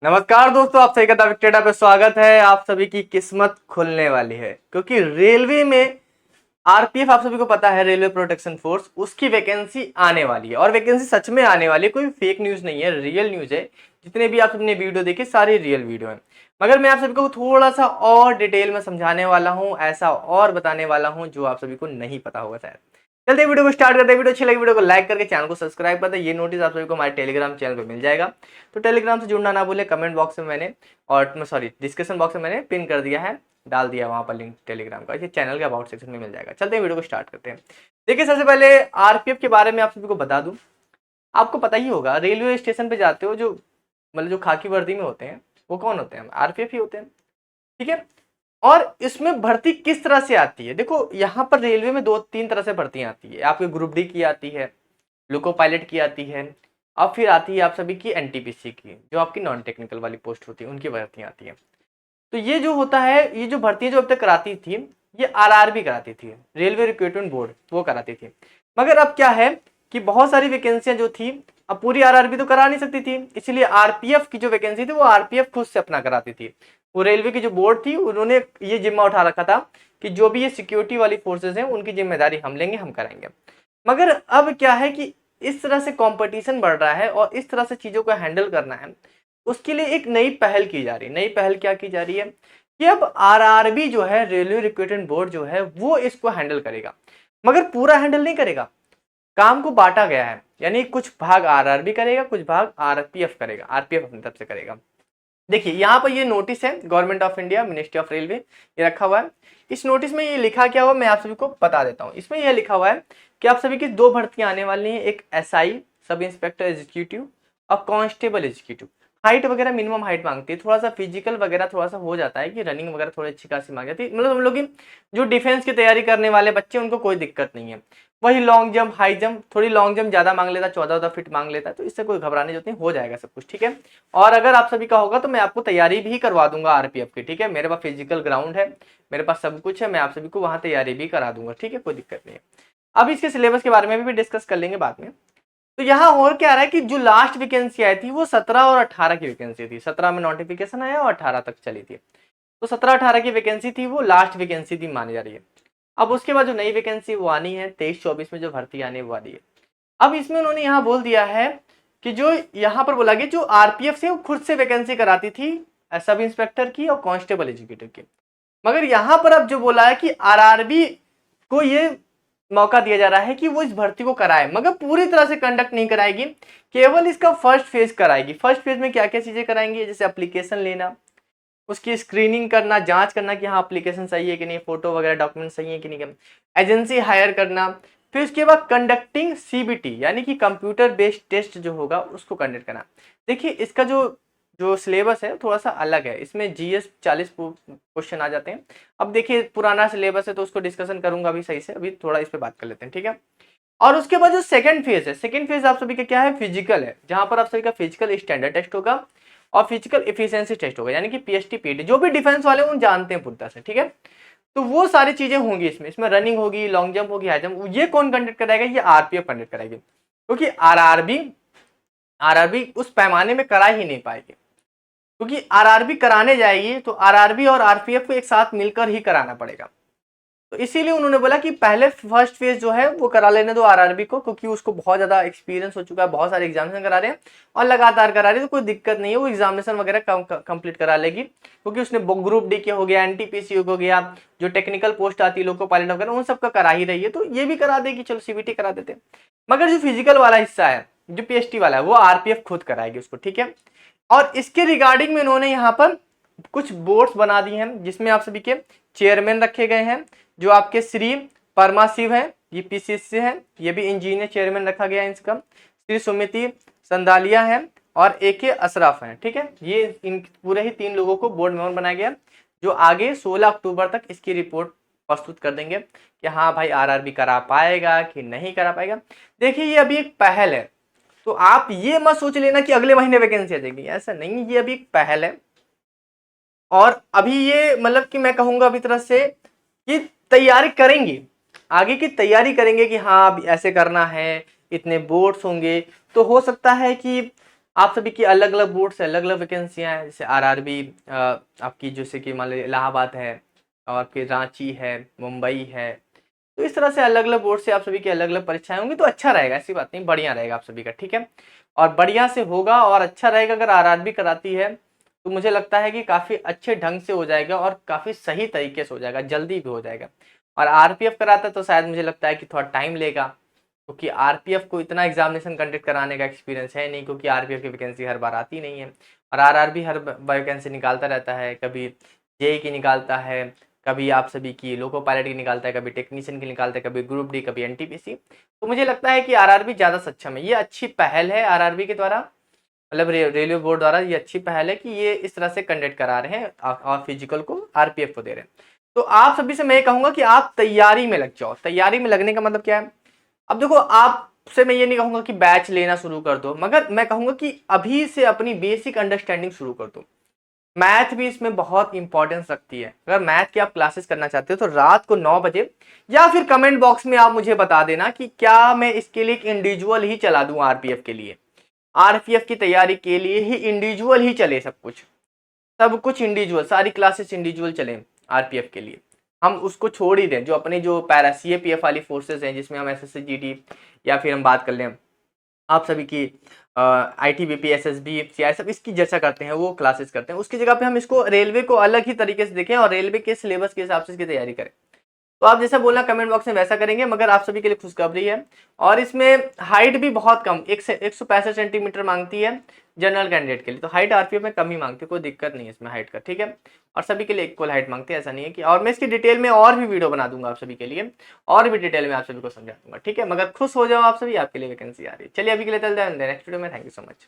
नमस्कार दोस्तों, आप सभी का विक्टेडा पे स्वागत है। आप सभी की किस्मत खुलने वाली है क्योंकि रेलवे में आरपीएफ, आप सभी को पता है, रेलवे प्रोटेक्शन फोर्स, उसकी वैकेंसी आने वाली है और वैकेंसी सच में आने वाली है। कोई फेक न्यूज नहीं है, रियल न्यूज है। जितने भी आप सबने वीडियो देखे सारी रियल वीडियो है, मगर मैं आप सभी को थोड़ा सा और डिटेल में समझाने वाला हूँ, ऐसा और बताने वाला हूँ जो आप सभी को नहीं पता होगा शायद। चलते वीडियो को स्टार्ट करते हैं। वीडियो अच्छी लगी वीडियो को लाइक करके चैनल को सब्सक्राइब कर दे। ये नोटिस आप सभी को हमारे टेलीग्राम चैनल पे मिल जाएगा, तो टेलीग्राम से जुड़ना ना भूले। कमेंट बॉक्स में मैंने डिस्क्रिप्शन बॉक्स में मैंने पिन कर दिया है, डाल दिया वहां पर लिंक टेलीग्राम का। ये चैनल के अबाउट सेक्शन में मिल जाएगा। चलते हैं वीडियो को स्टार्ट करते हैं। देखिए, सबसे पहले आरपीएफ के बारे में आप सभी को बता दूं। आपको पता ही होगा, रेलवे स्टेशन पे जाते हो, जो मतलब जो खाकी वर्दी में होते हैं वो कौन होते हैं? आरपीएफ ही होते हैं, ठीक है। और इसमें भर्ती किस तरह से आती है? देखो, यहाँ पर रेलवे में दो तीन तरह से भर्तियां आती है। आपके ग्रुप डी की आती है, लोको पायलट की आती है, अब फिर आती है आप सभी की एनटीपीसी की, जो आपकी नॉन टेक्निकल वाली पोस्ट होती है, उनकी भर्तियां आती है। तो ये जो होता है, ये जो भर्ती जो अब तक कराती थी, ये आरआरबी कराती थी, रेलवे रिक्रूटमेंट बोर्ड, वो कराती थी। मगर अब क्या है कि बहुत सारी वैकेंसियां जो थी, अब पूरी आरआरबी तो करा नहीं सकती थी, इसलिए आरपीएफ की जो वैकेंसी थी वो आरपीएफ खुद से अपना कराती थी। वो रेलवे की जो बोर्ड थी, उन्होंने ये जिम्मा उठा रखा था कि जो भी ये सिक्योरिटी वाली फोर्सेज हैं उनकी जिम्मेदारी हम लेंगे, हम कराएंगे। मगर अब क्या है कि इस तरह से कंपटीशन बढ़ रहा है और इस तरह से चीजों को हैंडल करना है, उसके लिए एक नई पहल की जा रही है। नई पहल क्या की जा रही है कि अब आरआरबी जो है, रेलवे रिक्रूटमेंट बोर्ड जो है, वो इसको हैंडल करेगा, मगर पूरा हैंडल नहीं करेगा। काम को बांटा गया है, यानी कुछ भाग आरआरबी करेगा, कुछ भाग आरपीएफ करेगा, आरपीएफ अपनी तरफ से करेगा। देखिए, यहाँ पर ये नोटिस है, government of India, ministry of railway, ये रखा हुआ है। इस नोटिस में ये लिखा क्या हुआ, मैं आप सभी को बता देता हूँ। इसमें यह लिखा हुआ है कि आप सभी की दो भर्तियां आने वाली हैं, एक एसआई, सब इंस्पेक्टर एग्जीक्यूटिव, और कांस्टेबल एग्जीक्यूटिव। हाइट वगैरह मिनिमम हाइट मांगती है, थोड़ा सा फिजिकल वगैरह थोड़ा सा हो जाता है कि रनिंग वगैरह थोड़ी अच्छी खासी मांग जाती है। मतलब हम लोग की जो डिफेंस की तैयारी करने वाले बच्चे, उनको कोई दिक्कत नहीं है। वही लॉन्ग जंप, हाई जंप, थोड़ी लॉन्ग जंप ज्यादा मांग लेता है, 14-14 फीट मांग लेता है, तो इससे कोई घबराने की जरूरत नहीं, हो जाएगा सब कुछ, ठीक है। और अगर आप सभी का होगा तो मैं आपको तैयारी भी करवा दूंगा आरपीएफ की, ठीक है। मेरे पास फिजिकल ग्राउंड है, मेरे पास सब कुछ है, मैं आप सभी को वहां तैयारी भी करा दूंगा, ठीक है, कोई दिक्कत नहीं है। अब इसके सिलेबस के बारे में भी डिस्कस कर लेंगे बाद में। तो यहाँ और क्या रहा है कि जो लास्ट वैकेंसी आई थी वो 17 और 18 की वैकेंसी थी। 17 में नोटिफिकेशन आया और 18 तक चली थी। तो 17-18 की वैकेंसी थी, वो लास्ट वैकेंसी थी मानी जा रही है। अब उसके बाद जो नई वैकेंसी वो आनी है, 23-24 में जो भर्ती आनी है वो आनी है। अब इसमें उन्होंने यहाँ बोल दिया है कि जो यहाँ पर बोला गया, जो आरपीएफ से वो खुद से वैकेंसी कराती थी, सब इंस्पेक्टर की और कांस्टेबल एग्जीक्यूटिव की। मगर यहाँ पर अब जो बोला है कि आरआरबी को ये मौका दिया जा रहा है कि वो इस भर्ती को कराए, मगर पूरी तरह से कंडक्ट नहीं कराएगी, केवल इसका फर्स्ट फेज कराएगी। फर्स्ट फेज में क्या क्या चीजें कराएंगी, जैसे एप्लीकेशन लेना, उसकी स्क्रीनिंग करना, जांच करना कि हाँ एप्लीकेशन सही है कि नहीं, फोटो वगैरह डॉक्यूमेंट सही है कि नहीं, एजेंसी हायर करना, फिर उसके बाद कंडक्टिंग सीबीटी, यानी कि कंप्यूटर बेस्ड टेस्ट जो होगा उसको कंडक्ट करना। देखिए, इसका जो जो सिलेबस है थोड़ा सा अलग है, इसमें जीएस 40 क्वेश्चन आ जाते हैं। अब देखिए, पुराना सिलेबस है तो उसको डिस्कशन करूंगा अभी सही से, अभी थोड़ा इस पे बात कर लेते हैं, ठीक है। और उसके बाद जो सेकंड फेज है, सेकंड फेज आप सभी का क्या है, फिजिकल है, जहां पर आप सभी का फिजिकल स्टैंडर्ड टेस्ट होगा और फिजिकल एफिशिएंसी टेस्ट होगा, यानी कि पीएसटी पीटी, जो भी डिफेंस वाले उन जानते हैं पूरी तरह से, ठीक है। तो वो सारी चीजें होंगी इसमें। इसमें रनिंग होगी, लॉन्ग जंप होगी, हाई जंप। ये कौन कंडक्ट कराएगा? ये आरपीएफ कंडक्ट कराएगी, क्योंकि आरआरबी आरआरबी उस पैमाने में करा ही नहीं पाएगी। क्योंकि आरआरबी कराने जाएगी तो आरआरबी और आरपीएफ को एक साथ मिलकर ही कराना पड़ेगा। तो इसीलिए उन्होंने बोला कि पहले फर्स्ट फेज जो है वो करा लेने दो आरआरबी को, क्योंकि उसको बहुत ज्यादा एक्सपीरियंस हो चुका है, बहुत सारे एग्जामिनेशन करा रहे हैं और लगातार करा रहे हैं, तो कोई दिक्कत नहीं है, वो एग्जामिनेशन वगैरह कंप्लीट करा लेगी। क्योंकि उसने ग्रुप डी के हो गया, एनटीपीसी हो गया, जो टेक्निकल पोस्ट आती है, लोको पायलट वगैरह, उन सबका करा ही रही है, तो ये भी करा देगी, चलो सीबीटी करा देते हैं। मगर जो फिजिकल वाला हिस्सा है, जो पीएसटी वाला है, वो आरपीएफ खुद कराएगी उसको, ठीक है। और इसके रिगार्डिंग में उन्होंने यहाँ पर कुछ बोर्ड्स बना दी हैं, जिसमें आप सभी के चेयरमैन रखे गए हैं, जो आपके श्री परमा शिव है, ये पीसीएस से है, ये भी इंजीनियर चेयरमैन रखा गया है इसका। श्री सुमिति संदालिया है और एके अशरफ है, ठीक है। ये इन पूरे ही 3 लोगों को बोर्ड मेंबर बनाया गया, जो आगे 16 अक्टूबर तक इसकी रिपोर्ट प्रस्तुत कर देंगे कि हाँ भाई आरआरबी करा पाएगा कि नहीं करा पाएगा। देखिए, ये अभी एक पहल है, तो आप ये मत सोच लेना कि अगले महीने वैकेंसी आ जाएगी, ऐसा नहीं है, ये अभी एक पहल है। और अभी ये मतलब कि मैं कहूंगा अभी तरह से कि तैयारी करेंगे, आगे की तैयारी करेंगे कि हाँ अब ऐसे करना है, इतने बोर्ड्स होंगे, तो हो सकता है कि आप सभी की अलग अलग बोर्ड से अलग अलग वैकेंसियां हैं, जैसे आरआरबी आपकी जैसे कि मान लीजिए इलाहाबाद है, और फिर रांची है, मुंबई है। तो इस तरह से अलग अलग बोर्ड से आप सभी की अलग अलग परीक्षाएं होंगी, तो अच्छा रहेगा, ऐसी बात नहीं, बढ़िया रहेगा आप सभी का, ठीक है। और बढ़िया से होगा और अच्छा रहेगा। अगर आरआरबी कराती है तो मुझे लगता है कि काफ़ी अच्छे ढंग से हो जाएगा और काफ़ी सही तरीके से हो जाएगा, जल्दी भी हो जाएगा। और आरपीएफ कराता है तो शायद मुझे लगता है कि थोड़ा टाइम लेगा, क्योंकि आरपीएफ को इतना एग्जामिनेशन कंडक्ट कराने का एक्सपीरियंस है नहीं, क्योंकि आरपीएफ की वैकेंसी हर बार आती नहीं है। और आरआरबी हर वैकेंसी निकालता रहता है, कभी जेई की निकालता है, कभी आप सभी की लोको पायलट की निकालता है, कभी टेक्नीशियन की निकालता है, कभी ग्रुप डी, कभी एनटीपीसी। तो मुझे लगता है कि आरआरबी ज़्यादा सक्षम है। ये अच्छी पहल है आरआरबी के द्वारा, मतलब रेलवे बोर्ड द्वारा ये अच्छी पहल है कि ये इस तरह से कंडक्ट करा रहे हैं और फिजिकल को आरपीएफ को दे रहे हैं। तो आप सभी से मैं ये कहूँगा कि आप तैयारी में लग जाओ। तैयारी में लगने का मतलब क्या है? अब देखो, आपसे मैं ये नहीं कहूँगा कि बैच लेना शुरू कर दो, मगर मैं कहूँगा कि अभी से अपनी बेसिक अंडरस्टैंडिंग शुरू कर दो। मैथ भी इसमें बहुत इंपॉर्टेंस रखती है। अगर मैथ की आप क्लासेस करना चाहते हो तो रात को 9 बजे, या फिर कमेंट बॉक्स में आप मुझे बता देना कि क्या मैं इसके लिए एक इंडिविजुअल ही चला दूं, आरपीएफ के लिए, आरपीएफ की तैयारी के लिए ही इंडिविजुअल ही चले, सब कुछ इंडिविजुअल, सारी क्लासेस इंडिविजुअल चलें आरपीएफ के लिए। हम उसको छोड़ ही दें, जो अपने जो पैरा सीएपीएफ वाली फोर्सेस हैं, जिसमें हम एसएससी जीडी, या फिर हम बात कर लें आप सभी की आईटीबीपी, एसएसबी, सीआई, सब इसकी चर्चा करते हैं, वो क्लासेस करते हैं। उसकी जगह पे हम इसको रेलवे को अलग ही तरीके से देखें और रेलवे के सिलेबस के हिसाब से इसकी तैयारी करें। तो आप जैसा बोलना कमेंट बॉक्स में वैसा करेंगे। मगर आप सभी के लिए खुशखबरी है, और इसमें हाइट भी बहुत कम, 165 सेंटीमीटर मांगती है जनरल कैंडिडेट के लिए। तो हाइट आरपीएफ में कम ही मांगती है, कोई दिक्कत नहीं है इसमें हाइट का, ठीक है। और सभी के लिए इक्वल हाइट मांगते हैं, ऐसा नहीं है कि। और मैं इसकी डिटेल में और भी वीडियो बना दूंगा आप सभी के लिए, और भी डिटेल में आप सभी को समझा दूंगा, ठीक है। मगर खुश हो जाओ आप सभी, आपके लिए वैकेंसी आ रही है। चलिए अभी के लिए चलते हैं नेक्स्ट वीडियो में। Thank you so much.